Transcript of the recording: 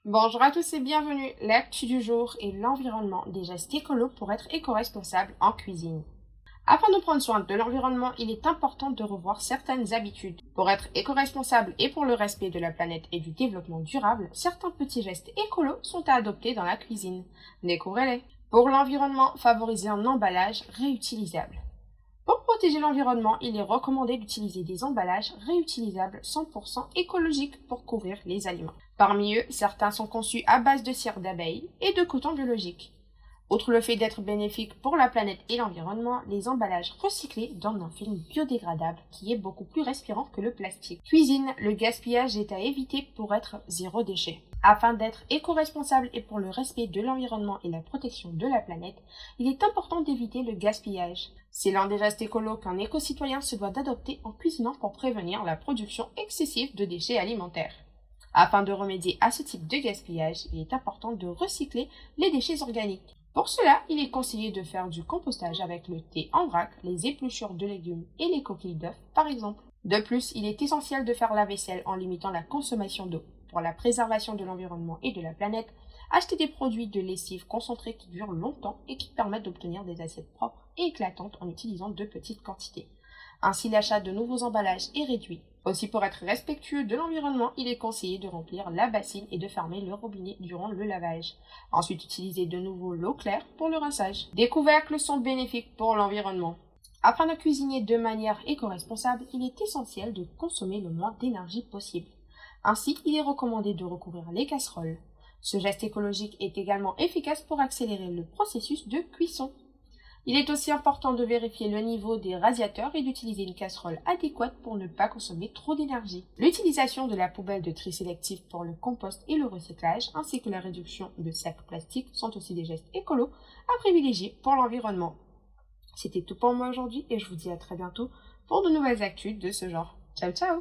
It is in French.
Bonjour à tous et bienvenue. L'actu du jour est l'environnement, des gestes écolos pour être éco-responsable en cuisine. Afin de prendre soin de l'environnement, il est important de revoir certaines habitudes. Pour être éco-responsable et pour le respect de la planète et du développement durable, certains petits gestes écolos sont à adopter dans la cuisine. Découvrez-les. Pour l'environnement, favorisez un emballage réutilisable. Pour protéger l'environnement, il est recommandé d'utiliser des emballages réutilisables 100% écologiques pour couvrir les aliments. Parmi eux, certains sont conçus à base de cire d'abeille et de coton biologique. Outre le fait d'être bénéfiques pour la planète et l'environnement, les emballages recyclés donnent un film biodégradable qui est beaucoup plus respirant que le plastique. Cuisine, le gaspillage est à éviter pour être zéro déchet. Afin d'être éco-responsable et pour le respect de l'environnement et la protection de la planète, il est important d'éviter le gaspillage. C'est l'un des gestes écolos qu'un éco-citoyen se doit d'adopter en cuisinant pour prévenir la production excessive de déchets alimentaires. Afin de remédier à ce type de gaspillage, il est important de recycler les déchets organiques. Pour cela, il est conseillé de faire du compostage avec le thé en vrac, les épluchures de légumes et les coquilles d'œufs, par exemple. De plus, il est essentiel de faire la vaisselle en limitant la consommation d'eau. Pour la préservation de l'environnement et de la planète, achetez des produits de lessive concentrés qui durent longtemps et qui permettent d'obtenir des assiettes propres et éclatantes en utilisant de petites quantités. Ainsi, l'achat de nouveaux emballages est réduit. Aussi, pour être respectueux de l'environnement, il est conseillé de remplir la bassine et de fermer le robinet durant le lavage. Ensuite, utilisez de nouveau l'eau claire pour le rinçage. Des couvercles sont bénéfiques pour l'environnement. Afin de cuisiner de manière éco-responsable, il est essentiel de consommer le moins d'énergie possible. Ainsi, il est recommandé de recouvrir les casseroles. Ce geste écologique est également efficace pour accélérer le processus de cuisson. Il est aussi important de vérifier le niveau des radiateurs et d'utiliser une casserole adéquate pour ne pas consommer trop d'énergie. L'utilisation de la poubelle de tri sélectif pour le compost et le recyclage, ainsi que la réduction de sacs plastiques sont aussi des gestes écolos à privilégier pour l'environnement. C'était tout pour moi aujourd'hui et je vous dis à très bientôt pour de nouvelles actus de ce genre. Ciao ciao!